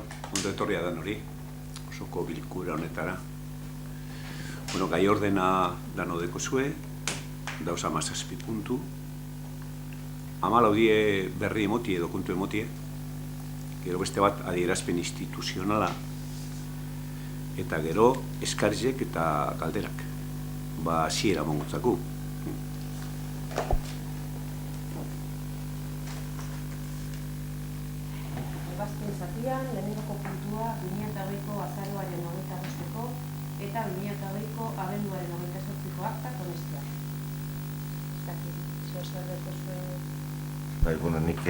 ondo etorria dan hori, osoko bilkura honetara. Gai ordena dano dekozue, dauz 17 puntu. 14 berri emotie edo kontu emotie. Gero beste bat adierazpen instituzionala. Eta gero eskarzek eta galderak. Hasiera mongotzaku. Ebazpen zatian, lehenengoko puntua 2008ko azaroaren 25ko eta 2008ko abenduaren 28ko aktak onestea. Nik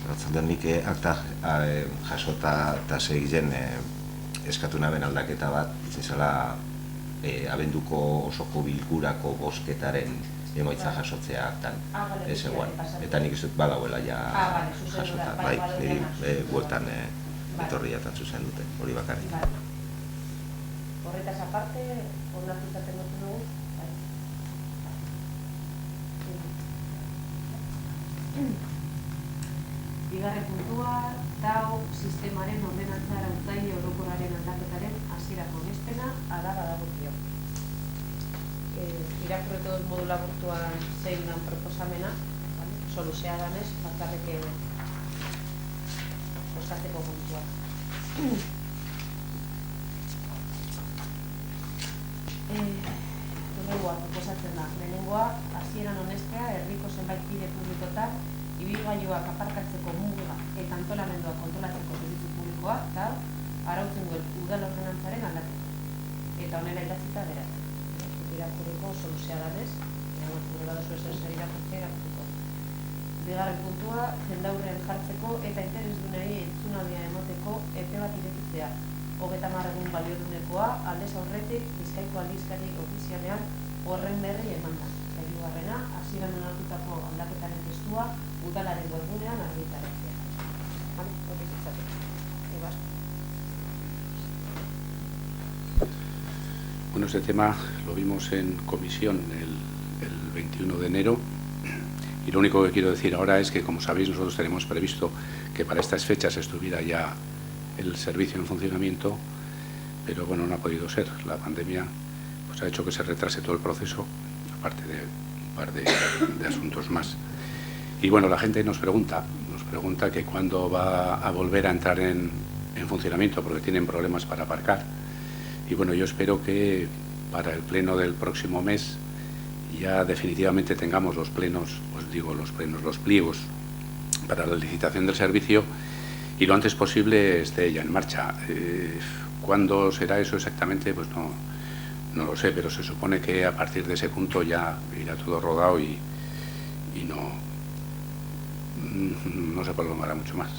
arratzaldean nik akta jasota eta segizen eskatu naben aldaketa bat, zizala abenduko osoko bilkurako bozketaren emaitza jasotzea aktan, ez eguan. Eta nik ez dut badauela jasota, bueltan etorri jatan zuzen dute, hori bakarrik. Horretaz aparte, ondatu izaten dut dugu? Bigarren puntua, TAO sistemaren ordenantza arautzaile orokorraren aldaketaren hasierako onespena alaba dagokio. Irakurreko dut modu laburtuan zein dan proposamena, soluzea danez, bakarreke bozkatzeko puntua. Lehenengoa proposatzen da. Lehenengoa, hasieran onestea, herriko zenbait bide publikotan, ibilgailuak aparkatzeko muga eta antolamendua kontrolatzeko zerbitzu publikoa, eta arautzen duen udal ordenantzaren aldaketa. Eta honela idatzita geratzen. Irakurreko soluzea danez, gure badozu esan irakurtzea irakurriko. Bigarren puntua, jendaurrean jartzeko eta interesdunei entzunaldia emateko epe bat irekitzea. 30 egun baliodunekoa, aldez aurretik, Bizkaiko aldizkari ofizialean horren berri emanda. Eta hirugarrena, hasieran onartutako aldaketaren testua udalaren webgunean argitaratzea. Hori zitzatik. Bueno, este tema lo vimos en comisión el 21 de enero y lo único que quiero decir ahora es que, como sabéis, nosotros tenemos previsto que para estas fechas estuviera ya el servicio en funcionamiento, pero bueno, no ha podido ser. La pandemia pues ha hecho que se retrase todo el proceso, aparte de un par de asuntos más. Y bueno, la gente nos pregunta que cuándo va a volver a entrar en funcionamiento, porque tienen problemas para aparcar. Y bueno, yo espero que para el pleno del próximo mes ya definitivamente tengamos los pliegos para la licitación del servicio y lo antes posible esté ya en marcha. ¿Cuándo será eso exactamente? Pues no lo sé, pero se supone que a partir de ese punto ya irá todo rodado y no se prolongará mucho más.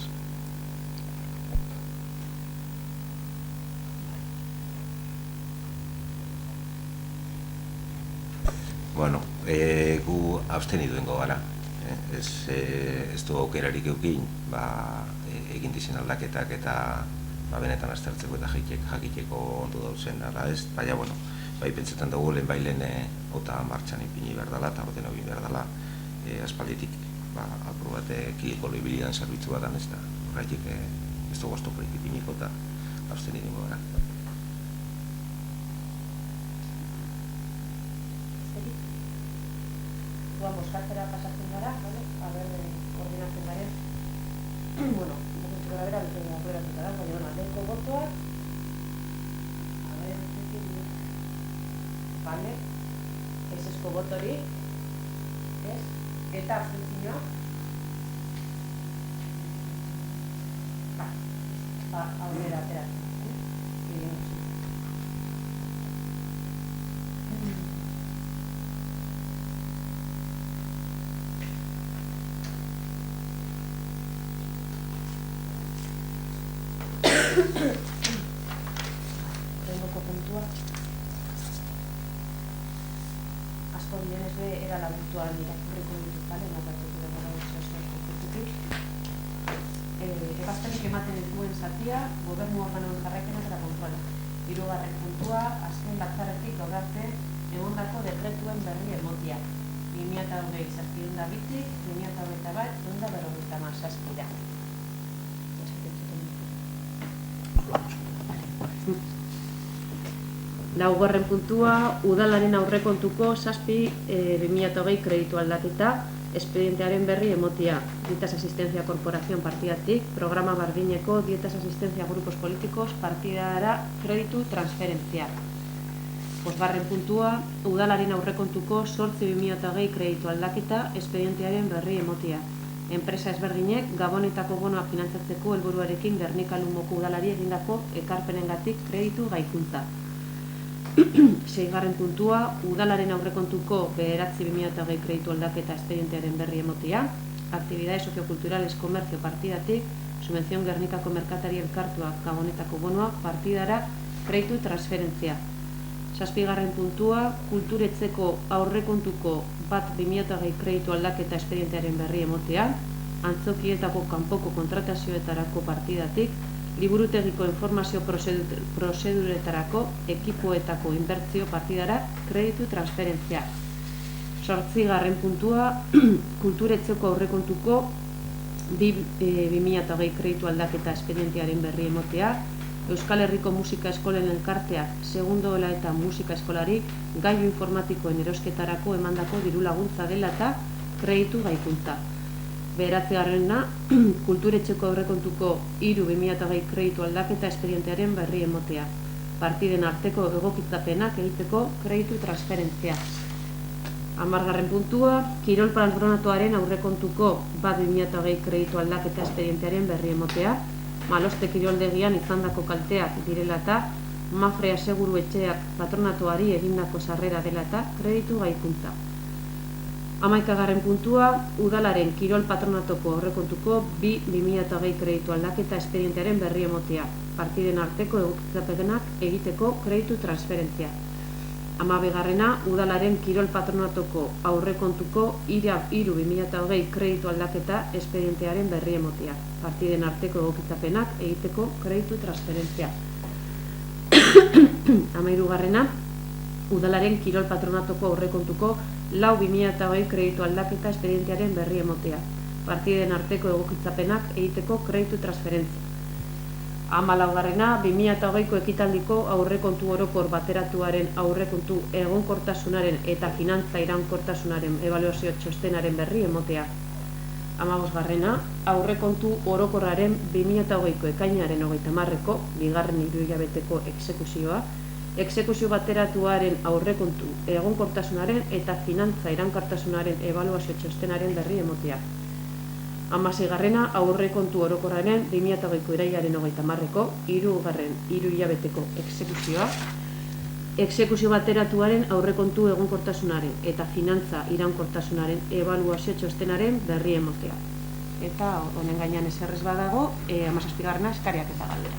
Bueno, gu abstenitu dengo gara. Ez du aukerarik eukin, egin dizen aldaketak eta benetan aztertzeko eta jakiteko ondo dauzen, ara ez? Baina, bueno, pentsetan dugu lehen ota martxan ipini behar dela eta baten egin behar dela aspalditik aprobate kiliko loibilidan zerbitzu bat ez da. Horretik ez dugu oztoporik ipiniko eta abstenitu dengo gara. Bozkatzera pasatzen gara, koordinatzen garen. Bueno, bozkatzeko gara aurreratuta da, baina aldeko botoak. Bale, ezezko botori, eta abstentzioa. Aurrera ateratzen. Lehenoko puntua. Asko bidenez era laburtuan irakurriko ditut, notatuko dela sozial konkurtutik. Ebazpenik ematen dituen zatia, gobernu organoen jarraipena eta kontrola. Hirugarren puntua, azken batzarretik gaur arte egondako dekretuen berri emotia. 2020 702 bitik, 2021 757. Laugarren puntua, udalaren aurrekontuko 7/2020 kreditu aldaketa, espedientearen berri emotia. Dietas Asistencia Corporación partidatik, programa bardineko Dietas Asistencia Grupos Políticos partidara kreditu transferentzia. Bosgarren puntua, udalaren aurrekontuko 8/2020 kreditu aldaketa, espedientearen berri emotia. Enpresa ezberdinek Gabonetako bonoa finantzatzeko helburuarekin Gernika Lumoko udalari egindako ekarpenengatik kreditu gaikuntza. Seigarren puntua, udalaren aurrekontuko 9/2020 kreditu aldaketa espedientearen berri emotia. Actividades socioculturales comercio partidatik, subvención Gernikako merkatari elkartuak Gabonetako bonoa partidara kreditu transferentzia. Zazpigarren puntua, kulturetzeko aurrekontuko 1/2020 kreditu aldaketa espedientearen berri emotea. Antzokietako kanpoko kontratazioetarako partidatik, liburutegiko informazio prozeduretarako ekipoetako inbertzio partidara kreditu transferentzia. 8. puntua, kulturetzeko aurrekontuko 2020 kreditu aldaketa espedientearen berri emotea. Euskal Herriko Musika Eskolen elkarteak segundo eta musika eskolari gailu informatikoen erosketarako emandako diru laguntza dela eta kreditu gaikuntza. 9. Kulturetxeko aurrekontuko 3/2020 kreditu aldaketa espedientearen berri emotea. Partiden arteko egokitzapenak egiteko kreditu transferentzia. 10. puntua, Kirol patronatuaren aurrekontuko 1/2020 kreditu aldaketa espedientearen berri emotea. Maloste kiroldegian izandako kalteak direla eta Mafre aseguru etxeak patronatuari egindako sarrera dela eta kreditu gaikuntza. 11. puntua, udalaren kirol patronatuko aurrekontuko 2/2020 kreditu aldaketa espedientearen berri emotea. Partiden arteko egokitzapenak egiteko kreditu transferentzia. 12. udalaren kirol patronatuko aurrekontuko 3/2020 kreditu aldaketa espedientearen berri emotea. Partiden arteko egokitzapenak egiteko kreditu transferentzia. 13. udalaren kirol patronatuko aurrekontuko 4/2020 kreditu aldaketa espedientearen berri emotea. Partiden arteko egokitzapenak egiteko kreditu transferentzia. 14. 2020ko ekitaldiko aurrekontu orokor bateratuaren aurrekontu egonkortasunaren eta finantza iraunkortasunaren ebaluazio txostenaren berri emotea. 15. aurrekontu orokorraren 2020ko ekainaren 30ko bigarren hiruhilabeteko exekuzioa, exekuzio bateratuaren aurrekontu egonkortasunaren eta finantza iraunkortasunaren ebaluazio txostenaren berri emotea. 16. aurrekontu orokorraren 2020ko irailaren 30ko hirugarren hiruhilabeteko exekuzioa, exekuzio bateratuaren aurrekontu egonkortasunaren eta finantza iraunkortasunaren ebaluazio txostenaren berri emotea. Eta honen gainean eserrez badago, 17. eskariak eta galdera.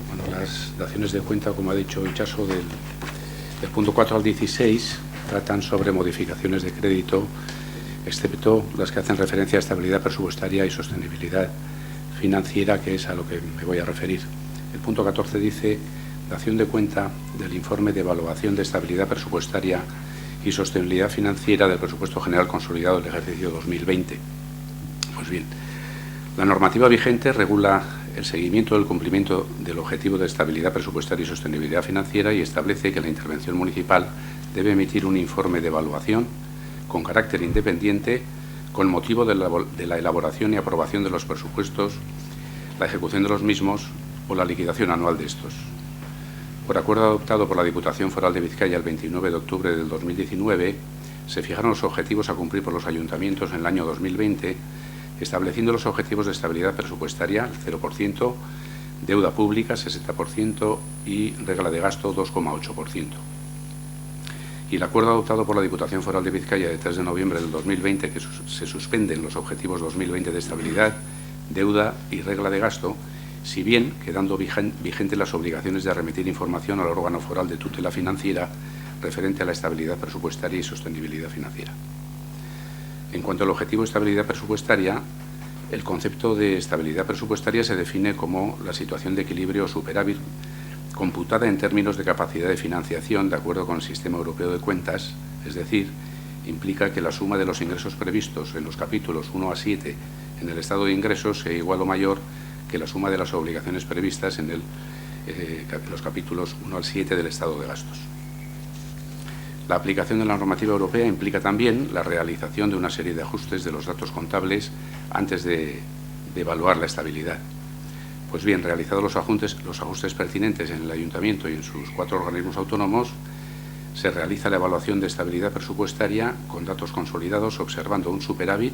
Bueno, las daciones de cuenta, como ha dicho Itxaso, del punto 4 al 16 tratan sobre modificaciones de crédito, excepto las que hacen referencia a estabilidad presupuestaria y sostenibilidad financiera, que es a lo que me voy a referir. El punto 14 dice: dación de cuenta del informe de evaluación de estabilidad presupuestaria y sostenibilidad financiera del presupuesto general consolidado del ejercicio 2020. Pues bien, la normativa vigente regula el seguimiento del cumplimiento del objetivo de estabilidad presupuestaria y sostenibilidad financiera y establece que la intervención municipal debe emitir un informe de evaluación con carácter independiente con motivo de la elaboración y aprobación de los presupuestos, la ejecución de los mismos o la liquidación anual de estos. Por acuerdo adoptado por la Diputación Foral de Vizcaya el 29 de octubre del 2019, se fijaron los objetivos a cumplir por los ayuntamientos en el año 2020, estableciendo los objetivos de estabilidad presupuestaria, el 0%, deuda pública, 60% y regla de gasto, 2,8%. Y el acuerdo adoptado por la Diputación Foral de Vizcaya de 3 de noviembre del 2020, que se suspenden los objetivos 2020 de estabilidad, deuda y regla de gasto, si bien quedando vigentes las obligaciones de remitir información al órgano foral de tutela financiera referente a la estabilidad presupuestaria y sostenibilidad financiera. En cuanto al objetivo de estabilidad presupuestaria, el concepto de estabilidad presupuestaria se define como la situación de equilibrio o superávit computada en términos de capacidad de financiación de acuerdo con el Sistema Europeo de Cuentas, es decir, implica que la suma de los ingresos previstos en los capítulos 1 a 7 en el estado de ingresos sea igual o mayor que la suma de las obligaciones previstas en los capítulos 1 al 7 del estado de gastos. La aplicación de la normativa europea implica también la realización de una serie de ajustes de los datos contables antes de evaluar la estabilidad. Pues bien, realizados los ajustes pertinentes en el Ayuntamiento y en sus 4 organismos autónomos, se realiza la evaluación de estabilidad presupuestaria con datos consolidados, observando un superávit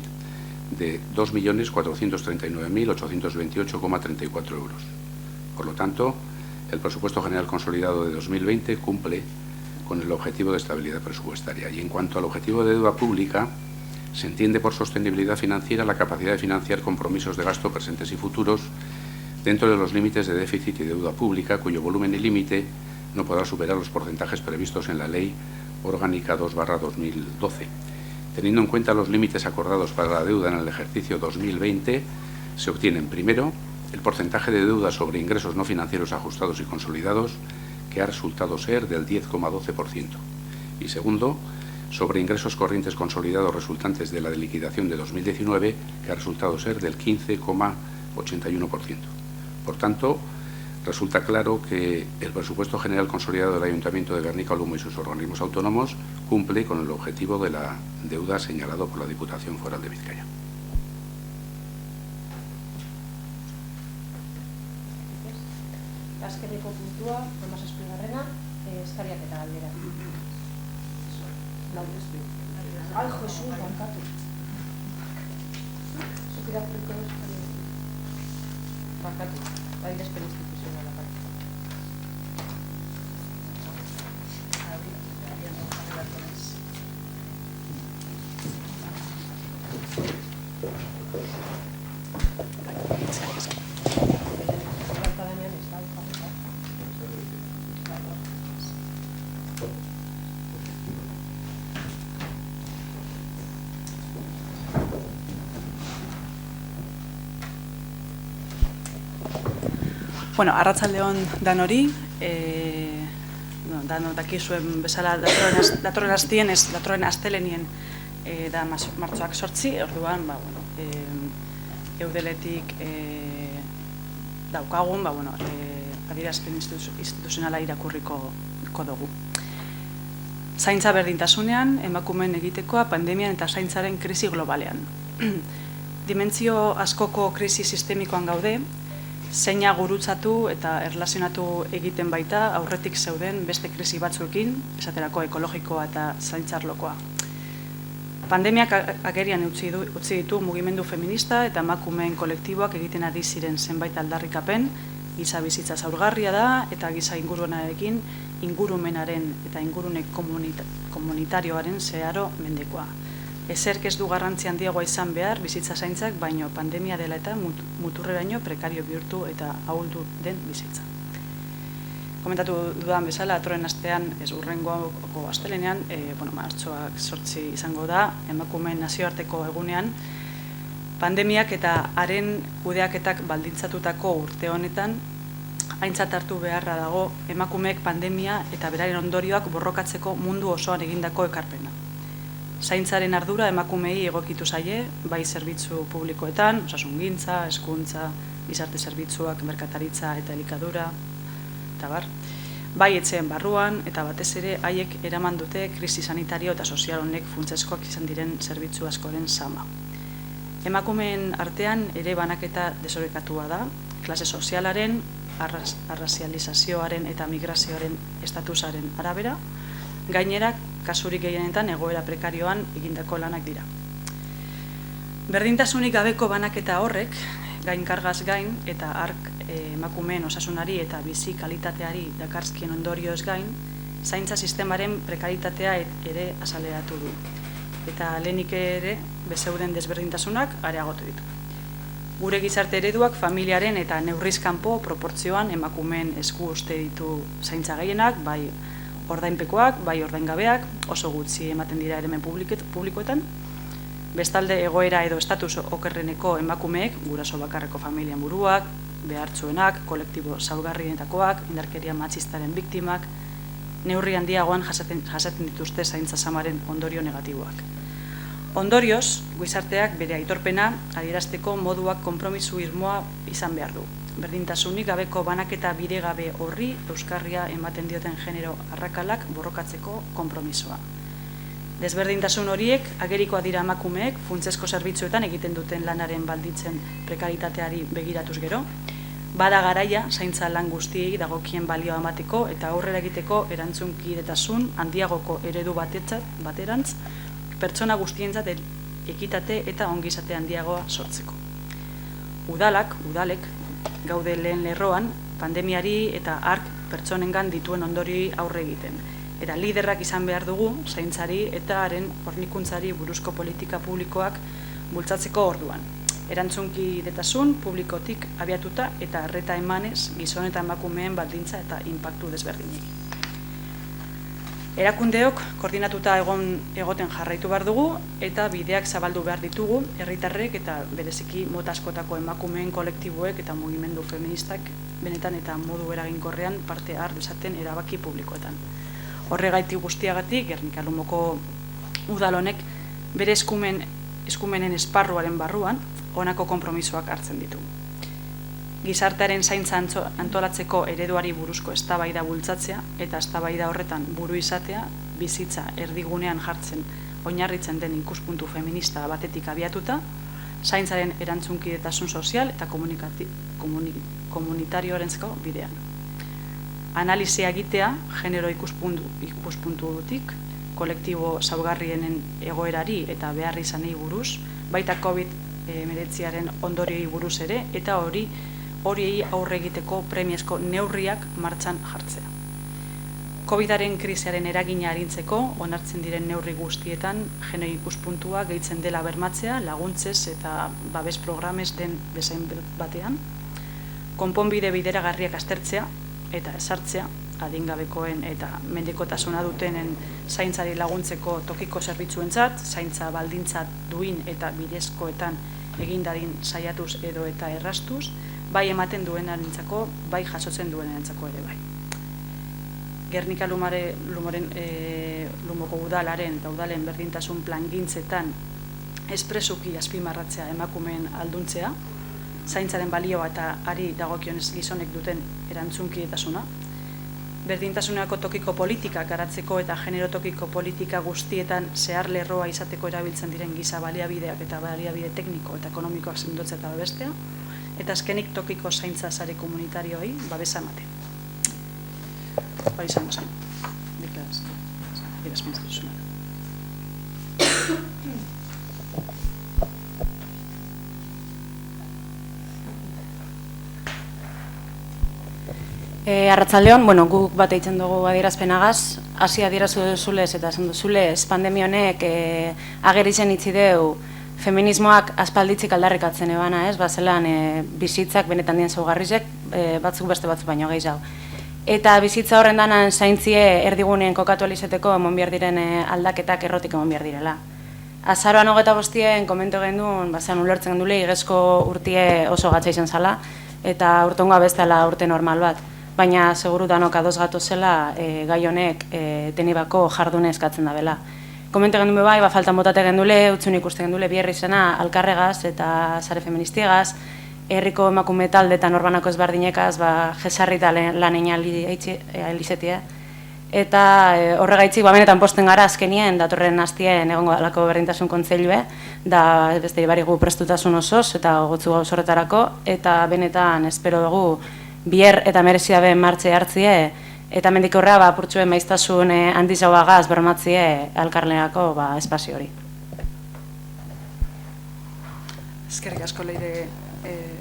de 2.439.828,34 euros. Por lo tanto, el presupuesto general consolidado de 2020 cumple con el objetivo de estabilidad presupuestaria. Y en cuanto al objetivo de deuda pública, se entiende por sostenibilidad financiera la capacidad de financiar compromisos de gasto presentes y futuros dentro de los límites de déficit y deuda pública, cuyo volumen y límite no podrá superar los porcentajes previstos en la Ley Orgánica 2/2012. Teniendo en cuenta los límites acordados para la deuda en el ejercicio 2020, se obtienen, primero, el porcentaje de deuda sobre ingresos no financieros ajustados y consolidados, que ha resultado ser del 10,12%. Y segundo, sobre ingresos corrientes consolidados resultantes de la liquidación de 2019, que ha resultado ser del 15,81%. Por tanto, resulta claro que el presupuesto general consolidado del Ayuntamiento de Gernika-Lumo y sus organismos autónomos cumple con el objetivo de la deuda señalado por la Diputación Foral de Bizkaia. Azkeneko puntua, Tomas Espigarrena, eskariak eta galderak. Ai, Jesus, bankatu. Zuk irakurriko eskariak. Bankatu, adierazpen instituzionala bankatu. Bueno, arratsaldeon danori, dano dakizuen bezala datorren astelenien da martxoak 8, orduan, eudeletik daukagun, adierazpen instituzionala irakurriko dugu. Zaintza berdintasunean, emakumeen egitekoa pandemian eta zaintzaren krisi globalean. Dimentsio askoko krisi sistemikoan gaude, zeina gurutzatu eta erlazionatu egiten baita aurretik zeuden beste krisi batzuekin, esaterako ekologikoa eta zaintzarlokoa. Pandemiak agerian utzi ditu mugimendu feminista eta emakumeen kolektiboak egiten ari ziren zenbait aldarrikapen, giza bizitza zaurgarria da eta giza ingurumenarekin ingurumenaren eta ingurune komunitarioaren zeharo mendekoa. Ezerk ez du garrantzi handiagoa izan behar bizitza zaintzak, baino pandemia dela eta muturreraino prekario bihurtu eta ahuldu den bizitza. Komentatu dudan bezala, datorren astean, ez hurrengoko astelenean, martxoak 8 izango da, emakumeen nazioarteko egunean, pandemiak eta haren kudeaketak baldintzatutako urte honetan, aintzat hartu beharra dago emakumeek pandemia eta beraren ondorioak borrokatzeko mundu osoan egindako ekarpena. Zaintzaren ardura emakumei egokitu zaie, bai zerbitzu publikoetan, osasungintza, hezkuntza, gizarte zerbitzuak, merkataritza eta elikadura, eta bai etxeen barruan, eta batez ere haiek eraman dute krisi sanitario eta sozial honek funtsezkoak izan diren zerbitzu askoren sama. Emakumeen artean ere banaketa desorekatua da, klase sozialaren, arrazializazioaren eta migrazioaren estatusaren arabera, gainera, kasurik gehienetan egoera prekarioan egindako lanak dira. Berdintasunik gabeko banaketa horrek, gainkargaz gain eta ark emakumeen osasunari eta bizi kalitateari dakarzkien ondorioz gain, zaintza sistemaren prekaritatea ere azaleratu du. Eta lehenik ere bezeuden desberdintasunak areagotu ditu. Gure gizarte ereduak familiaren eta neurriz kanpo proportzioan emakumeen esku uste ditu zaintza gehienak, bai ordainpekoak, bai ordaingabeak, oso gutxi ematen dira eremen publikoetan. Bestalde egoera edo estatus okerreneko emakumeek, guraso bakarreko familian buruak, behartsuenak, kolektibo zaurgarrienetakoak, indarkeria matxistaren biktimak, neurri handiagoan jasaten dituzte zaintza samaren ondorio negatiboak. Ondorioz, gizarteak bere aitorpena adierazteko moduak konpromiso irmoa izan behar du. Berdintasunik gabeko banaketa bidegabe horri euskarria ematen dioten genero arrakalak borrokatzeko konpromisoa. Desberdintasun horiek agerikoa dira emakumeek funtsezko zerbitzuetan egiten duten lanaren baldintzen prekaritateari begiratuz gero, bada garaia zaintza lan guztiei dagokien balioa emateko eta aurrera egiteko erantzunkidetasun handiagoko eredu baterantz, pertsona guztientzat ekitate eta ongizate handiagoa sortzeko. Udalek, gaude lehen lerroan, pandemiari eta ark pertsonengan dituen ondorioi aurre egiten. Eta liderrak izan behar dugu, zaintzari eta haren hornikuntzari buruzko politika publikoak bultzatzeko orduan. Erantzunkidetasun publikotik abiatuta eta arreta emanez gizon eta emakumeen baldintza eta inpaktu desberdinei. Erakundeok koordinatuta egoten jarraitu behar dugu eta bideak zabaldu behar ditugu herritarrek eta bereziki mota askotako emakumeen kolektiboek eta mugimendu feministak benetan eta modu eraginkorrean parte har dezaten erabaki publikoetan. Horregaitik guztiagatik Gernika Lumoko udal honek bere eskumenen esparruaren barruan honako konpromisoak hartzen ditu. Gizartearen zaintza antolatzeko ereduari buruzko eztabaida bultzatzea eta eztabaida horretan buru izatea bizitza erdigunean jartzen oinarritzen den ikuspuntu feminista batetik abiatuta, zaintzaren erantzunkidetasun sozial eta komunitarioarentzako bidean. Analizia egitea genero ikuspuntutik, kolektibo zaurgarrienen egoerari eta behar izanei buruz, baita COVID-19 ondorioi buruz ere, eta horiei aurre egiteko premiazko neurriak martxan jartzea. COVID-aren krisiaren eragina arintzeko, onartzen diren neurri guztietan, genero ikuspuntua gehitzen dela bermatzea, laguntzez eta babes programez den bezain batean, konponbide bideragarriak aztertzea eta ezartzea, adingabekoen eta mendekotasuna dutenen zaintzari laguntzeko tokiko zerbitzuentzat, zaintza baldintzat duin eta bidezkoetan egindadin saiatuz edo eta errastuz, bai ematen duenarentzako, bai jasotzen duenarentzako ere bai. Gernika Lumoko udalaren eta udalen berdintasun plangintzetan espresuki azpimarratzea emakumeen alduntzea, zaintzaren balioa eta ari dagokionez gizonek duten erantzunkidetasuna, berdintasunerako tokiko politika garatzeko eta genero tokiko politika guztietan zehar lerroa izateko erabiltzen diren giza baliabideak eta baliabide tekniko eta ekonomikoak sendotzea eta babestea, eta azkenik tokiko zaintza sare komunitarioei babesa ematea. Hori izango zen. Arratsaldeon, guk bat eitzen dugu adierazpenagaz, hasi adierazu duzulez eta esan duzulez, pandemia honek ageritzen itzi deu feminismoak aspalditzik aldarrikatzen ebana, ez? Bazelan bizitzak benetan dien zaugarrizek, batzuk beste batzuk baino gehiago. Eta bizitza horren danan zaintzie erdiguneen kokatu alizeteko emon behar diren aldaketak errotik emon behar direla. Azaroan 25 komento genduen, bazean ulertzen gendule, igezko urtie oso gatza izan zala, eta urtongoa bestela urte normal bat. Baina seguru danok ados gatozela gai honek tenibako jardune eskatzen da bela. Komente gendun bai, faltan botate gendule, utzun ikuste gendule, bierri izena alkarregaz eta sare feministiegaz, herriko emakume talde eta norbanako ezberdinekaz, jesarrita lan egin alizetia. Eta horregaitzik, benetan posten gara azkenien, datorren hastien egongo dalako berdintasun kontseilue, da beste barigu prestutasun osoz eta gotzu gauz horretarako, eta benetan espero dugu bier eta mereziabe martxe hartzie, eta mendik horrea apurtxuen maiztasun handizauagaz bermatzie alkarleako espazio hori. Eskerrik asko leire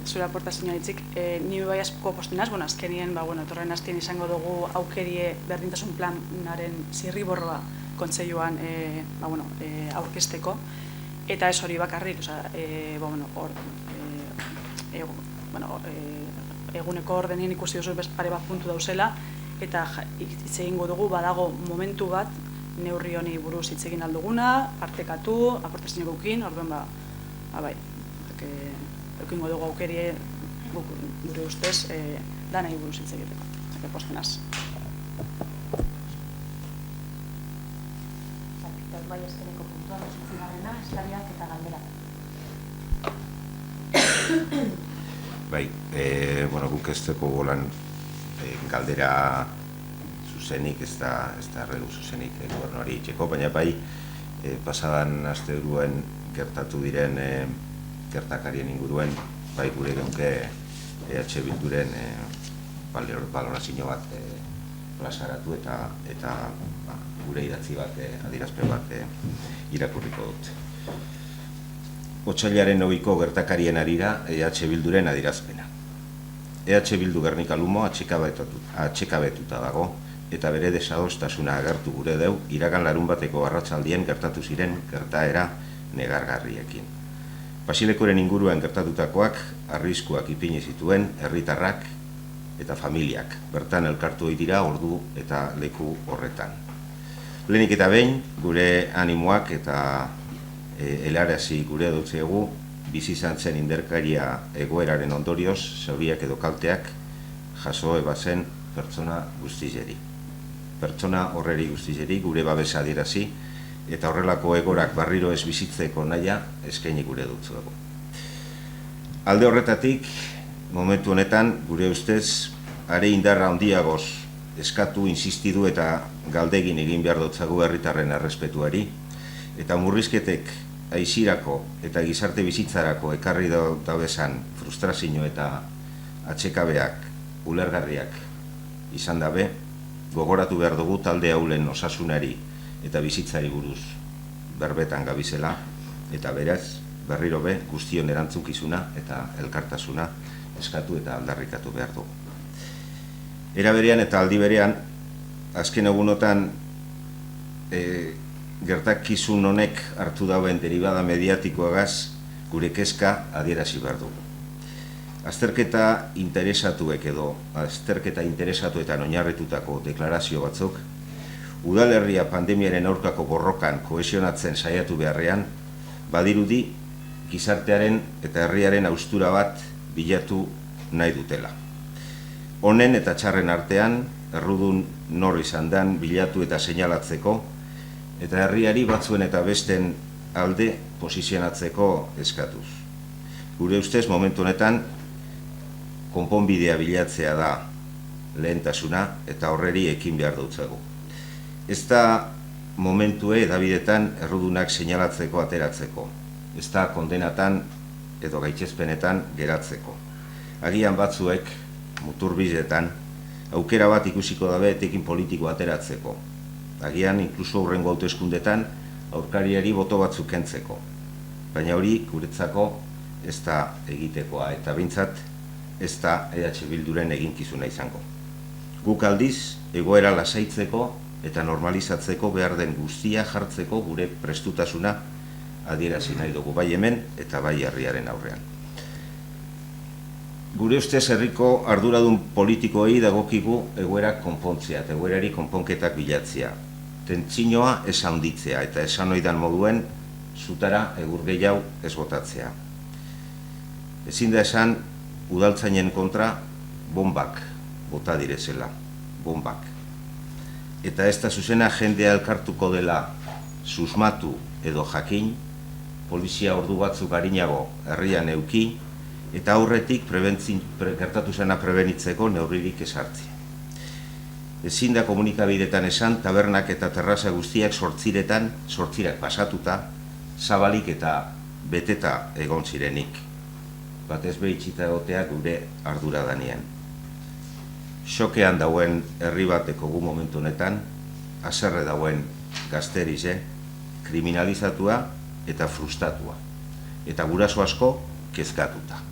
zure aportazioa hitzik. Ni bai asko postenaz, azkenien etorren hastien izango dugu aukerie berdintasun planaren zirriborroa kontseiluan aurkezteko, eta ez hori bakarrik, eguneko ordenien ikusi duzu pare bat puntu dauzela, eta hitz egingo dugu badago momentu bat neurri honi buruz hitz egin alduguna, partekatu, aportazioak ukin, orduan eukingo dugu aukerie gure ustez danai buruz hitz egiteko. Postenaz. bai eskeneko puntua, 8. eskariak eta galderak. Bai, guk ez dugu golan galdera zuzenik, ez da erregu zuzenik gobernuari itxeko, baina bai, pasadan asteburuen gertatu diren gertakarien inguruen, bai gure geunke EH Bilduren balorazio bat plazaratu eta gure idatzi bat, adierazpen bat irakurriko dut. Otsailaren 9ko gertakarien arira EH Bilduren adierazpena. EH Bildu Gernika Lumo atxekabetuta dago eta bere desadostasuna agertu gure deu iragan larunbateko arratsaldien gertatu ziren gertaera negargarriekin. Basilekoren inguruan gertatutakoak arriskuak ipini zituen herritarrak eta familiak. Bertan elkartu dira ordu eta leku horretan. Lehenik eta behin, gure animoak eta helarazi gure dutzegu bizi izan zen inderkaria egoeraren ondorioz, zauriak edo kalteak jaso ebazen pertsona guztizeri. Pertsona horreri guztizeri gure babesa adierazi eta horrelako egorak barriro ez bizitzeko nahia eskaini gure dutzuegu. Alde horretatik, momentu honetan, gure ustez, are indarra handiagoz eskatu, insistidu eta galdegin egin behar dutzagu herritarren errespetuari, eta murrizketek aizirako eta gizarte bizitzarako ekarri dabezan frustrazio eta atsekabeak ulergarriak izan dabe, gogoratu behar dugu talde haulen osasunari eta bizitzari buruz berbetan gabizela, eta beraz, berriro be, guztion erantzukizuna eta elkartasuna eskatu eta aldarrikatu behar dugu. Era berean eta aldi berean, azken egunotan gertakizun honek hartu dauen derivada mediatikoagaz gure kezka adierazi behar dugu. Azterketa interesatuek edo azterketa interesatuetan oinarritutako deklarazio batzuk, udalerria pandemiaren aurkako borrokan kohesionatzen saiatu beharrean, badirudi gizartearen eta herriaren haustura bat bilatu nahi dutela. Honen eta txarren artean, errudun nor izan dan bilatu eta seinalatzeko, eta herriari batzuen eta besten alde posizionatzeko eskatuz. Gure ustez, momentu honetan, konponbidea bilatzea da lehentasuna eta horreri ekin behar dutzagu. Ez da momentue edabidetan errudunak seinalatzeko ateratzeko. Ez da kondenatan edo gaitzespenetan geratzeko. Agian batzuek, muturbizetan, aukera bat ikusiko dabe etekin politiko ateratzeko. Agian, inkluso hurrengo hauteskundetan, aurkariari boto batzuk kentzeko. Baina hori, guretzako, ez da egitekoa, eta bintzat, ez da EH Bilduren eginkizuna izango. Guk aldiz, egoera lasaitzeko eta normalizatzeko behar den guztia jartzeko gure prestutasuna adierazi nahi dugu, bai hemen eta bai herriaren aurrean. Gure ustez herriko arduradun politikoei dagokigu egoerak konpontzea eta egoerari konponketak bilatzea. Tentsinoa ez handitzea eta esan oidan moduen zutara egur gehiago ez botatzea. Ezin da esan udaltzainen kontra bombak bota direzela, bombak. Eta ez da zuzena jendea elkartuko dela susmatu edo jakin, polizia ordu batzuk harinago herrian euki, eta aurretik gertatu zena prebenitzeko neurririk esartzea. Ezin da komunikabidetan esan, tabernak eta terraza guztiak sortzirak pasatuta, zabalik eta beteta egon zirenik. Batez behitxita egoteak gure ardura danean. Xokean dauen herri bateko gu momentu honetan, haserre dauen gazterize, kriminalizatua eta frustratua. Eta guraso asko kezkatuta.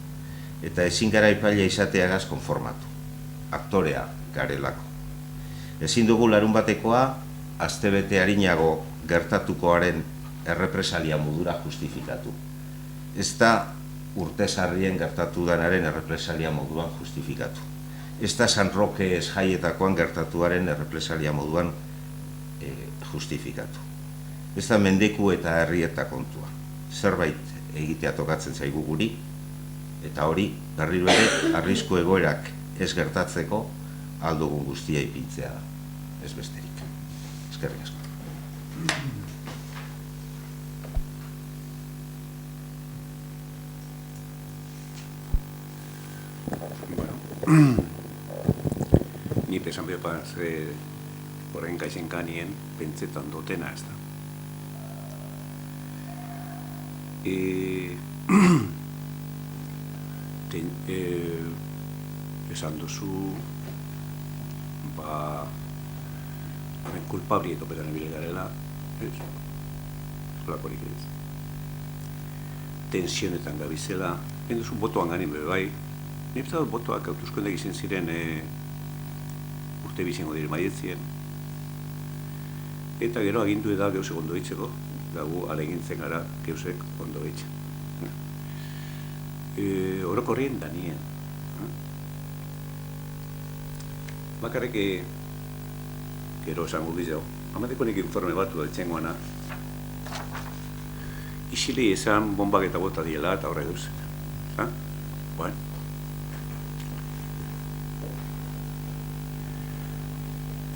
Eta ezin gara epailea izateagaz konformatu. Aktorea garelako. Ezin dugu larun batekoa, astebete harinago gertatukoaren errepresalia modura justifikatu. Ez da urtezarrien gertatu danaren errepresalia moduan justifikatu. Ez da San Roque ez jaietakoan gertatuaren errepresalia moduan justifikatu. Ez da mendeku eta herrieta kontua. Zerbait egitea tokatzen zaigu guri, eta hori berriro ere arrisku egoerak ez gertatzeko aldugun guztia ipintzea da, ez besterik. Eskerrik asko. Bueno, ni pesan behar horren gaixen kanien pentsetan dotena ez da. Esan duzu, horren kulpabri etopetan ebile garela, ez? Zolakorik ez. Tensionetan gabizela, duzu botoan ganin bebe bai, nire dut botoak hautuzkoendak izan ziren urte bizengo dire maietzien, eta gero agindu eda geusek ondo ditzeko, gagu alegintzen gara geusek ondo ditzen. Orokorrien danien. Bakarrik gero esango bizeo, amateko nik informe batu da ditzengoana, isili esan bombak eta bota diela eta horre duzek. Bueno.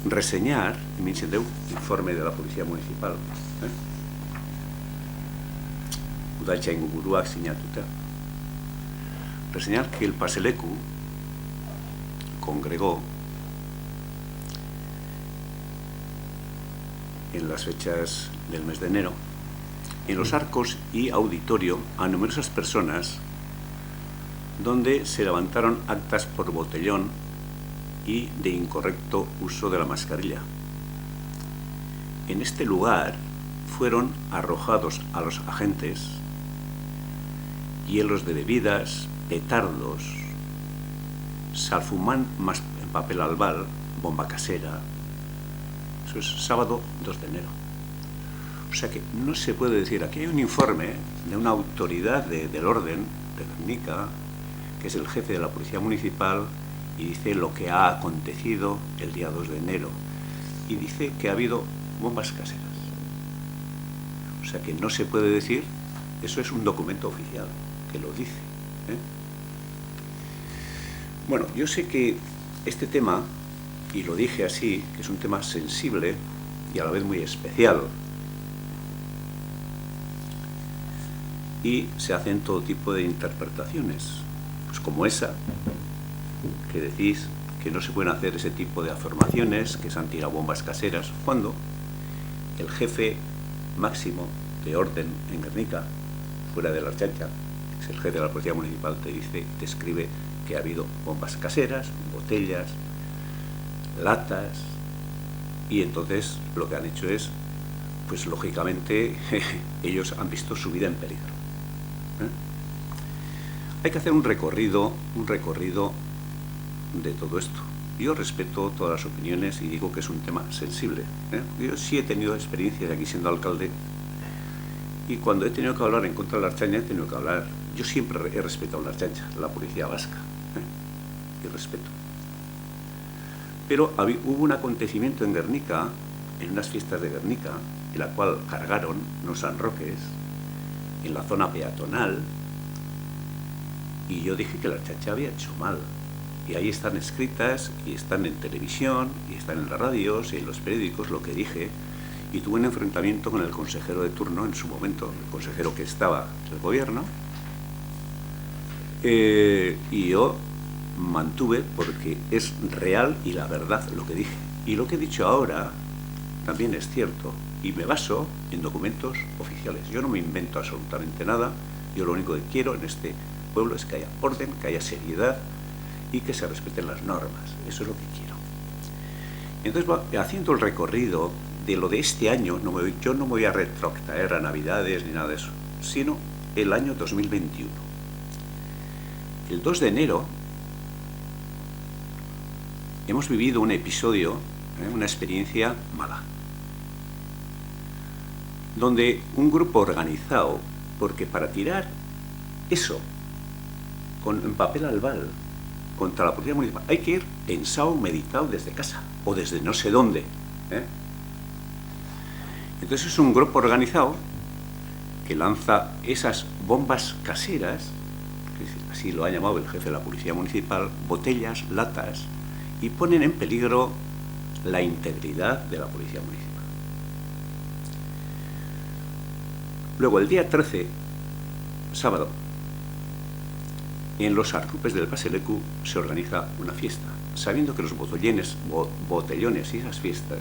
Reseñar, hemintzen deu, informe de la Policía Municipal. Udaltzaingo buruak sinatuta. Reseñar que el Paseleku congregó en las fechas del mes de enero en los arcos y auditorio a numerosas personas donde se levantaron actas por botellón y de incorrecto uso de la mascarilla. En este lugar fueron arrojados a los agentes hielos de bebidas, petardos, salfumán más en papel albal, bomba casera. Eso es sábado 2 de enero. O sea que no se puede decir, aquí hay un informe de una autoridad del orden de Gernika, que es el jefe de la Policía Municipal, y dice lo que ha acontecido el día 2 de enero. Y dice que ha habido bombas caseras. O sea que no se puede decir, eso es un documento oficial que lo dice. Bueno, yo sé que este tema, y lo dije así, que es un tema sensible y a la vez muy especial, y se hacen todo tipo de interpretaciones, pues como esa, que decís que no se pueden hacer ese tipo de afirmaciones, que se han tirado bombas caseras, cuando el jefe máximo de orden en Gernika, fuera de la Ertzaintza, que es el jefe de la Policía Municipal, te dice, te escribe que ha habido bombas caseras, botellas, latas, y entonces lo que han hecho es, pues lógicamente, ellos han visto su vida en peligro. Hay que hacer un recorrido de todo esto. Yo respeto todas las opiniones y digo que es un tema sensible. Yo sí he tenido experiencias aquí siendo alcalde, y cuando he tenido que hablar en contra de la Ertzaintza he tenido que hablar. Yo siempre he respetado la Ertzaintza, la policía vasca, y respeto. Pero hubo un acontecimiento en Gernika, en unas fiestas de Gernika, en la cual cargaron unos sanroques en la zona peatonal, y yo dije que la Ertzaintza había hecho mal. Y ahí están escritas, y están en televisión, y están en las radios, y en los periódicos, lo que dije. Y tuve un enfrentamiento con el consejero de turno en su momento, el consejero que estaba en el gobierno, y yo mantuve, porque es real y la verdad lo que dije. Y lo que he dicho ahora también es cierto, y me baso en documentos oficiales. Yo no me invento absolutamente nada. Yo lo único que quiero en este pueblo es que haya orden, que haya seriedad y que se respeten las normas. Eso es lo que quiero. Entonces, haciendo el recorrido de lo de este año, yo no me voy a retrotraer a Navidades ni nada de eso, sino el año 2021. El 2 de enero hemos vivido un episodio, una experiencia mala, donde un grupo organizado, porque para tirar eso en papel albal contra la policía municipal hay que ir pensado, meditado desde casa o desde no sé dónde. Entonces es un grupo organizado que lanza esas bombas caseras, que así lo ha llamado el jefe de la policía municipal, botellas, latas, y ponen en peligro la integridad de la policía municipal. Luego, el día 13, sábado, en los arcupes del Paselecu se organiza una fiesta, sabiendo que los botellones y esas fiestas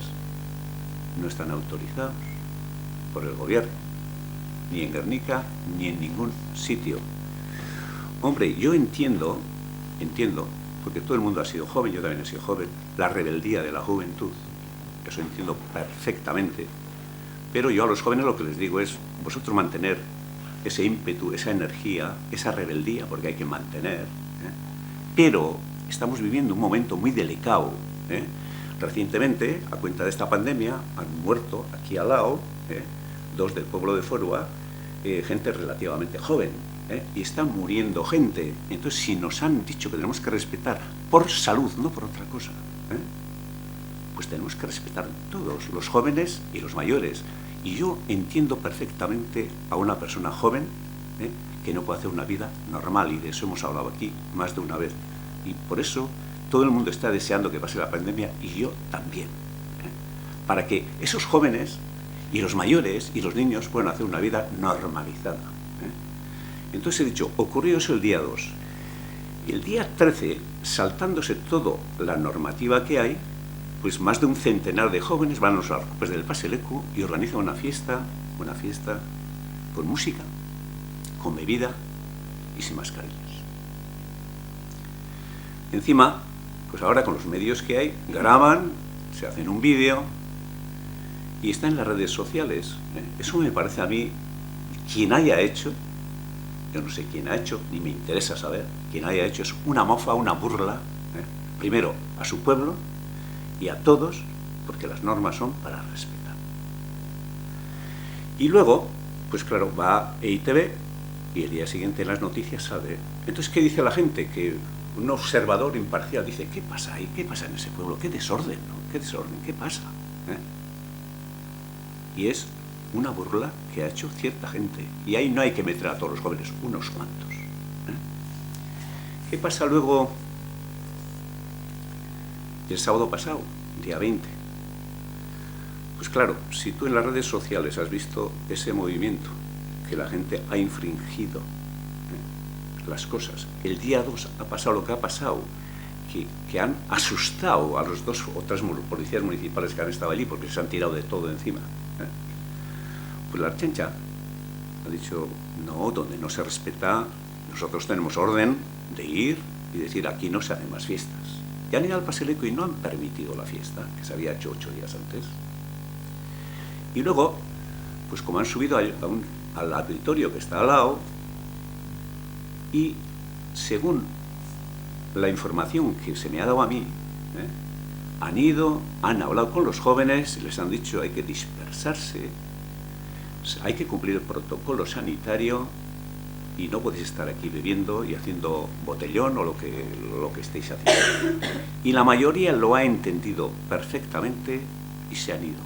no están autorizados por el gobierno, ni en Guernica, ni en ningún sitio. Hombre, yo entiendo, porque todo el mundo ha sido joven, yo también he sido joven, la rebeldía de la juventud, eso entiendo perfectamente, pero yo a los jóvenes lo que les digo es, vosotros mantener ese ímpetu, esa energía, esa rebeldía, porque hay que mantener, pero estamos viviendo un momento muy delicado. Recientemente, a cuenta de esta pandemia, han muerto aquí al lado, 2 del pueblo de Forua, gente relativamente joven, y están muriendo gente. Entonces, si nos han dicho que tenemos que respetar por salud, no por otra cosa, pues tenemos que respetar todos, los jóvenes y los mayores. Y yo entiendo perfectamente a una persona joven que no puede hacer una vida normal, y de eso hemos hablado aquí más de una vez. Y por eso todo el mundo está deseando que pase la pandemia, y yo también, para que esos jóvenes y los mayores y los niños puedan hacer una vida normalizada. Entonces he dicho, ocurrió eso el día 2. El día 13, saltándose toda la normativa que hay, pues más de un centenar de jóvenes van a los arcupes del Paselecu y organizan una fiesta con música, con bebida y sin mascarillas. Encima, pues ahora con los medios que hay, graban, se hacen un vídeo y está en las redes sociales. Eso me parece a mí, quien haya hecho, yo no sé quién ha hecho, ni me interesa saber, quien haya hecho es una mofa, una burla, primero a su pueblo y a todos, porque las normas son para respetar. Y luego, pues claro, va a EITV y el día siguiente en las noticias sale. Entonces, ¿qué dice la gente? Que un observador imparcial dice, ¿qué pasa ahí? ¿Qué pasa en ese pueblo? ¿Qué desorden? ¿No? ¿Qué desorden? ¿Qué pasa? Y es una burla que ha hecho cierta gente. Y ahí no hay que meter a todos los jóvenes, unos cuantos. ¿Qué pasa luego el sábado pasado, día 20? Pues claro, si tú en las redes sociales has visto ese movimiento, que la gente ha infringido las cosas, el día 2 ha pasado lo que ha pasado, que han asustado a los 2 o 3 policías municipales que han estado allí porque se han tirado de todo encima. Pues la Ertzaintza ha dicho, no, donde no se respeta, nosotros tenemos orden de ir y decir, aquí no se hacen más fiestas. Y han ido al Paselecu y no han permitido la fiesta, que se había hecho 8 días antes. Y luego, pues como han subido al auditorio que está al lado, y según la información que se me ha dado a mí, han hablado con los jóvenes, les han dicho hay que dispersarse, hay que cumplir el protocolo sanitario y no podéis estar aquí bebiendo y haciendo botellón o lo que estéis haciendo. Y la mayoría lo ha entendido perfectamente y se han ido.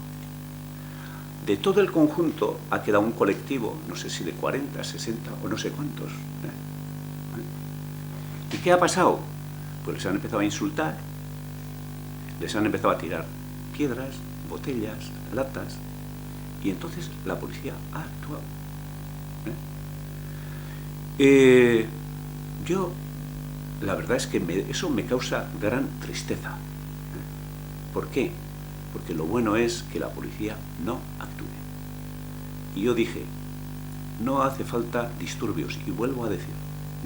De todo el conjunto ha quedado un colectivo, no sé si de 40, 60 o no sé cuántos. ¿Y qué ha pasado? Pues les han empezado a insultar, les han empezado a tirar piedras, botellas, latas, y entonces la policía ha actuado. Yo, la verdad es que eso me causa gran tristeza. ¿Por qué? Porque lo bueno es que la policía no actúe. Y yo dije, no hace falta disturbios, y vuelvo a decir,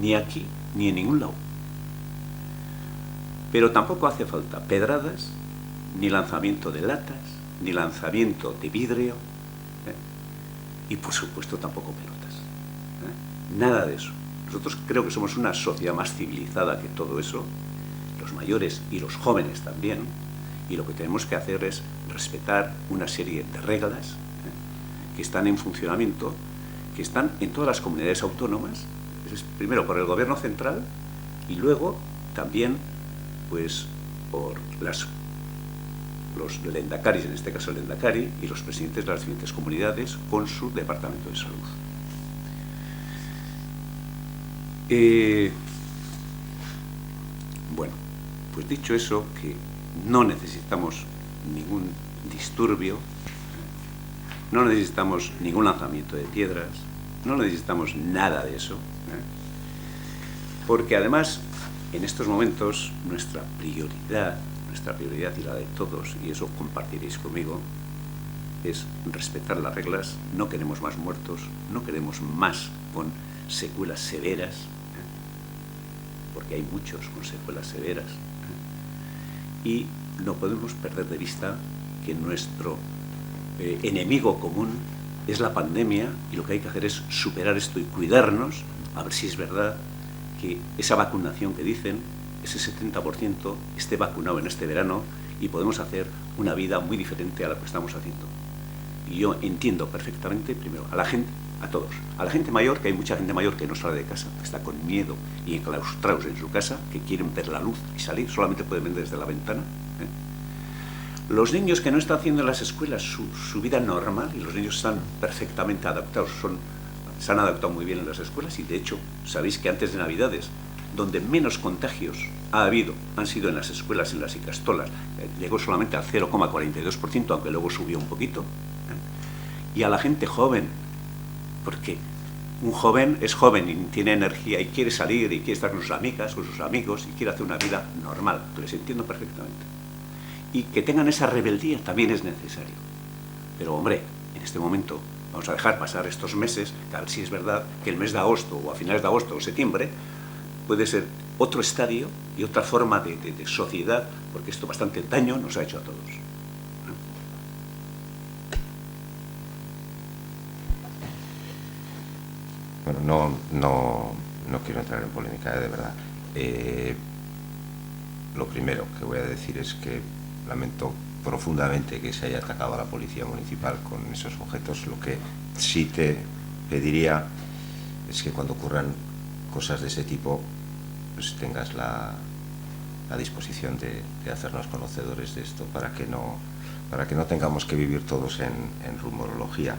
ni aquí ni en ningún lado. Pero tampoco hace falta pedradas, ni lanzamiento de latas, ni lanzamiento de vidrio, y por supuesto tampoco pelotas. Nada de eso. Nosotros creo que somos una sociedad más civilizada que todo eso, los mayores y los jóvenes también, y lo que tenemos que hacer es respetar una serie de reglas que están en funcionamiento, que están en todas las comunidades autónomas, primero por el gobierno central y luego también pues por los lendakaris, en este caso el lendakari, y los presidentes de las diferentes comunidades con su departamento de salud. Bueno, pues dicho eso, que no necesitamos ningún disturbio, no necesitamos ningún lanzamiento de piedras, no necesitamos nada de eso. Porque además, en estos momentos, nuestra prioridad y la de todos, y eso compartiréis conmigo, es respetar las reglas. No queremos más muertos, no queremos más con secuelas severas, porque hay muchos con secuelas severas, y no podemos perder de vista que nuestro enemigo común es la pandemia, y lo que hay que hacer es superar esto y cuidarnos, a ver si es verdad que esa vacunación que dicen, ese 70% esté vacunado en este verano y podemos hacer una vida muy diferente a la que estamos haciendo. Y yo entiendo perfectamente, primero, a la gente, a todos, a la gente mayor, que hay mucha gente mayor que no sale de casa, que está con miedo y enclaustrados en su casa, que quieren ver la luz y salir, solamente pueden ver desde la ventana. Los niños que no están haciendo en las escuelas su vida normal, y los niños están perfectamente adaptados, se han adaptado muy bien en las escuelas, y de hecho, sabéis que antes de Navidades, donde menos contagios ha habido han sido en las escuelas, en las Ikastolas, llegó solamente al 0,42%, aunque luego subió un poquito. Y a la gente joven, porque un joven es joven y tiene energía y quiere salir y quiere estar con sus amigas, con sus amigos, y quiere hacer una vida normal, que les entiendo perfectamente. Y que tengan esa rebeldía también es necesario. Pero hombre, en este momento vamos a dejar pasar estos meses, que a ver si es verdad que el mes de agosto, o a finales de agosto o septiembre, puede ser otro estadio y otra forma de sociedad, porque esto bastante daño nos ha hecho a todos. Bueno, no quiero entrar en polémica, de verdad. Lo primero que voy a decir es que lamento profundamente que se haya atacado a la policía municipal con esos objetos. Lo que sí te pediría es que cuando ocurran cosas de ese tipo, pues tengas la disposición de hacernos conocedores de esto, para que no tengamos que vivir todos en rumorología.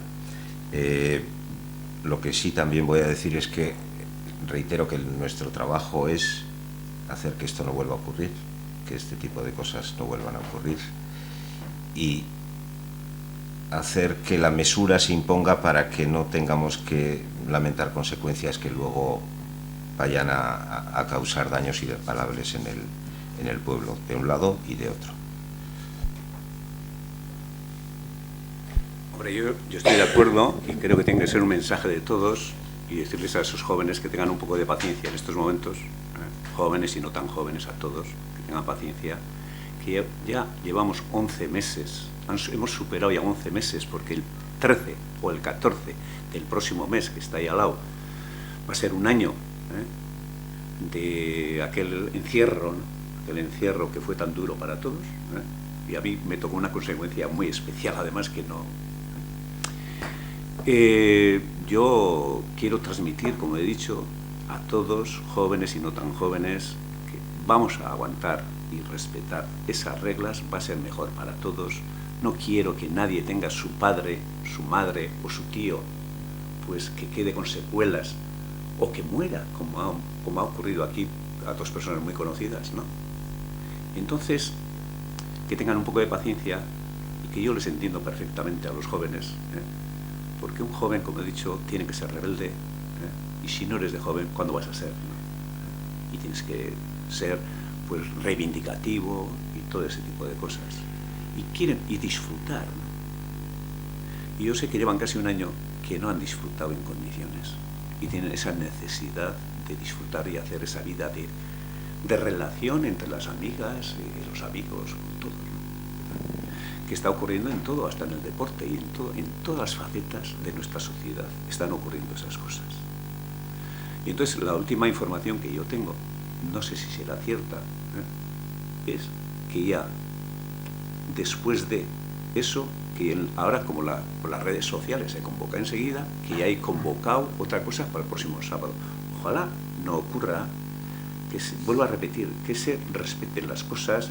Lo que sí también voy a decir es que reitero que nuestro trabajo es hacer que esto no vuelva a ocurrir, que este tipo de cosas no vuelvan a ocurrir, y hacer que la mesura se imponga para que no tengamos que lamentar consecuencias que luego vayan a causar daños irreparables en el pueblo, de un lado y de otro. Hombre, yo estoy de acuerdo, y creo que tiene que ser un mensaje de todos, y decirles a esos jóvenes que tengan un poco de paciencia en estos momentos, jóvenes y no tan jóvenes, a todos, que tengan paciencia, que ya llevamos 11 meses, hemos superado ya 11 meses, porque el 13 o el 14 del próximo mes, que está ahí al lado, va a ser un año de aquel encierro, ¿no? Aquel encierro que fue tan duro para todos, y a mí me tocó una consecuencia muy especial, además, que no. Yo quiero transmitir, como he dicho, a todos, jóvenes y no tan jóvenes, que vamos a aguantar y respetar esas reglas, va a ser mejor para todos. No quiero que nadie tenga su padre, su madre o su tío, pues que quede con secuelas, o que muera, como ha ocurrido aquí a dos personas muy conocidas, ¿no? Entonces, que tengan un poco de paciencia, y que yo les entiendo perfectamente a los jóvenes, porque un joven, como he dicho, tiene que ser rebelde, y si no eres de joven, ¿cuándo vas a ser, no? Y tienes que ser, pues, reivindicativo y todo ese tipo de cosas, y disfrutar, ¿no? Y yo sé que llevan casi un año que no han disfrutado en condiciones, y tienen esa necesidad de disfrutar y hacer esa vida de relación entre las amigas y los amigos, con todos, ¿no? Que está ocurriendo en todo, hasta en el deporte, y en todas las facetas de nuestra sociedad están ocurriendo esas cosas. Y entonces la última información que yo tengo, no sé si será cierta, es que ya después de eso, que ahora como por las redes sociales se convoca enseguida, que ya hay convocado otra cosa para el próximo sábado. Ojalá no ocurra, que vuelvo a repetir, que se respeten las cosas,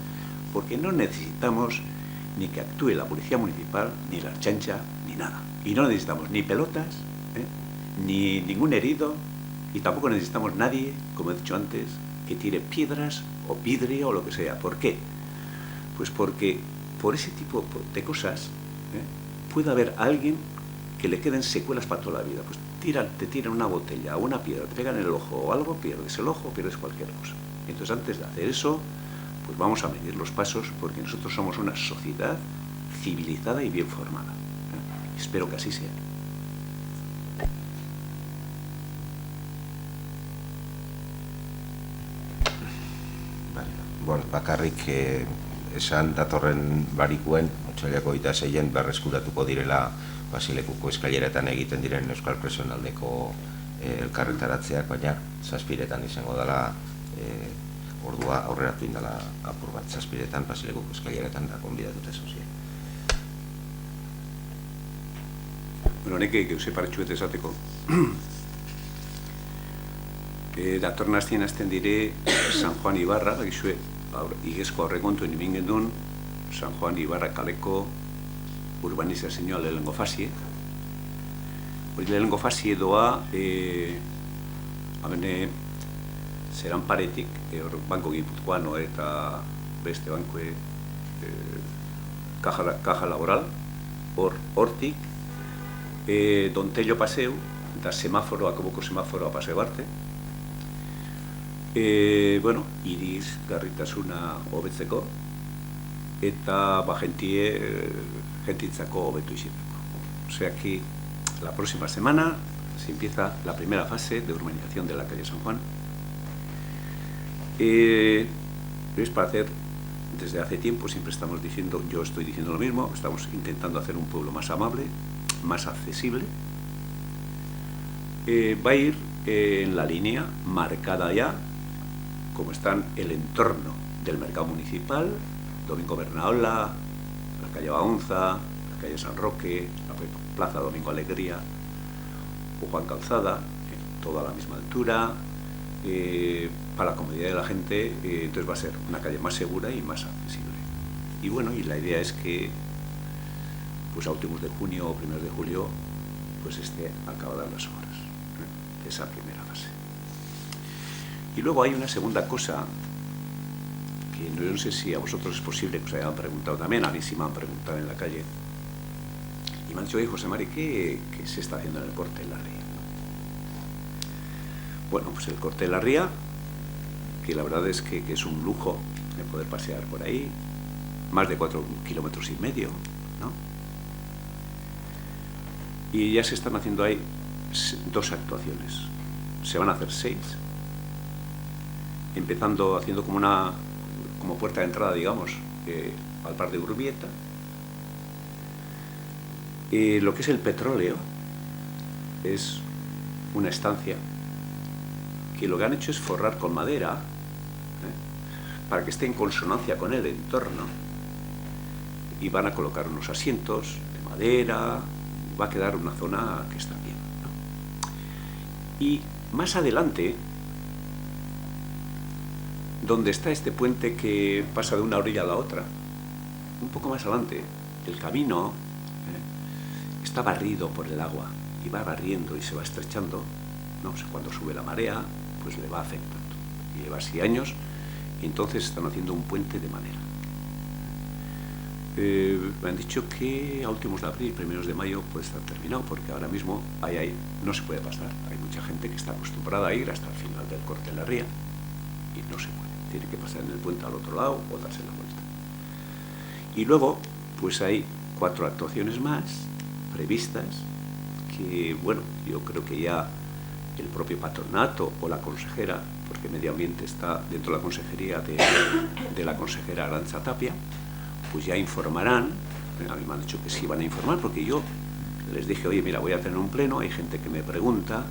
porque no necesitamos ni que actúe la policía municipal, ni la Ertzaintza, ni nada. Y no necesitamos ni pelotas, ni ningún herido, y tampoco necesitamos nadie, como he dicho antes, que tire piedras o vidrio o lo que sea. ¿Por qué? Pues porque por ese tipo de cosas puede haber alguien que le queden secuelas para toda la vida. Pues te tiran una botella o una piedra, te pegan en el ojo o algo, pierdes el ojo, pierdes cualquier cosa. Entonces, antes de hacer eso, pues vamos a medir los pasos, porque nosotros somos una sociedad civilizada y bien formada. Espero que así sea. Bueno, bakarrik esan datorren barikuen, otsailako 26-en berreskuratuko direla Basilekuko eskaileretan egiten diren Euskal Presoen aldeko elkarretaratzeak, baina 7:00 izango dela ordua aurreratu indala apur bat. 7:00 Basilekuko eskaileretan da gonbidatuta sozie. Bueno, nik geuse paretxuet esateko. Datorren astien hasten dire San Juan Ibarra, begizue, igezko aurrekontuen ibin gendun, San Juan Ibarra kaleko urbanizazioa lehenengo fasie. Hori lehenengo fasie doa, zeran paretik, Banko Gipuzkoano eta beste bankue Caja Laboral, hortik, Dontello Paseu, eta semaforoa, akoboko semaforoa Paseo Arte. Bueno, iriz garritasuna hobetzeko, eta gentintzako hobetu iziteko. O sea que la próxima semana se empieza la primera fase de urbanización de la calle San Juan. Es para hacer, desde hace tiempo siempre estamos diciendo, yo estoy diciendo lo mismo, estamos intentando hacer un pueblo más amable, más accesible. Va a ir en la línea marcada ya, como están el entorno del mercado municipal, Domingo Bernaola, la calle Baunza, la calle San Roque, la plaza Domingo Alegría o Juan Calzada, toda a la misma altura, para la comodidad de la gente. Entonces va a ser una calle más segura y más accesible. Y bueno, y la idea es que pues a últimos de junio o primeros de julio pues esté acabadas las obras de esa primera fase. Y luego hay una segunda cosa que no sé si a vosotros es posible que os hayan preguntado también, a mí sí me han preguntado en la calle, y me han dicho: oye, José Mari, ¿qué se está haciendo en el Corte de la Ría? Bueno, pues el Corte de la Ría, que la verdad es que es un lujo de poder pasear por ahí, más de 4,5 kilómetros, ¿no? Y ya se están haciendo ahí 2 actuaciones. Se van a hacer 6, empezando haciendo como puerta de entrada, digamos, al par de Urbieta. Lo que es el petróleo es una estancia que lo que han hecho es forrar con madera, para que esté en consonancia con el entorno, y van a colocar unos asientos de madera. Va a quedar una zona que está bien, ¿no? Y más adelante, donde está este puente que pasa de una orilla a la otra, un poco más adelante, el camino está barrido por el agua, y va barriendo y se va estrechando, ¿no? O sea, cuando sube la marea, pues le va afectando. Y lleva así años, y entonces están haciendo un puente de madera. Me han dicho que a últimos de abril, primeros de mayo, puede estar terminado, porque ahora mismo ahí no se puede pasar. Hay mucha gente que está acostumbrada a ir hasta el final del Corte de la Ría y no se puede. Tiene que pasar en el puente al otro lado o darse la vuelta. Y luego, pues hay 4 actuaciones más previstas que, bueno, yo creo que ya el propio patronato o la consejera, porque Medio Ambiente está dentro de la consejería de la consejera Arantza Tapia, pues ya informarán. A mí me han dicho que sí van a informar, porque yo les dije: oye, mira, voy a tener un pleno, hay gente que me pregunta,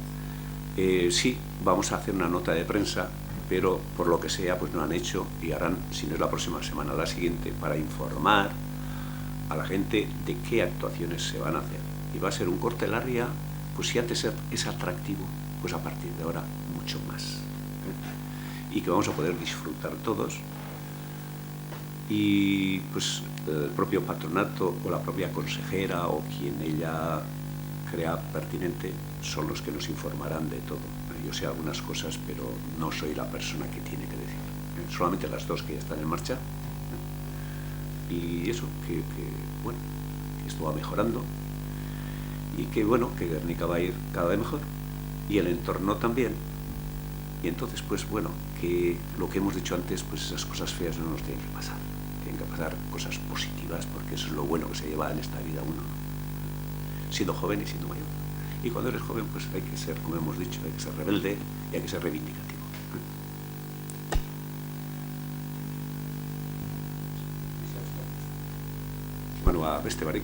sí, vamos a hacer una nota de prensa, pero por lo que sea, pues no han hecho, y harán, si no es la próxima semana, la siguiente, para informar a la gente de qué actuaciones se van a hacer. Y va a ser un Corte de la Ría, pues si antes es atractivo, pues a partir de ahora mucho más, y que vamos a poder disfrutar todos. Y pues el propio patronato o la propia consejera o quien ella crea pertinente son los que nos informarán de todo. Yo sé algunas cosas, pero no soy la persona que tiene que decir. Solamente las 2 que ya están en marcha. Y eso, que bueno, que esto va mejorando. y que bueno, que Guernica va a ir cada vez mejor y el entorno también. Y entonces, pues bueno, que lo que hemos dicho antes, pues esas cosas feas no nos tienen que pasar. Tienen que pasar cosas positivas, porque eso es lo bueno que se lleva en esta vida uno, ¿no? Siendo joven y siendo mayor. Y cuando eres joven, pues hay que ser, como hemos dicho, hay que ser rebelde y hay que ser reivindicativo. Bueno, a beste barik.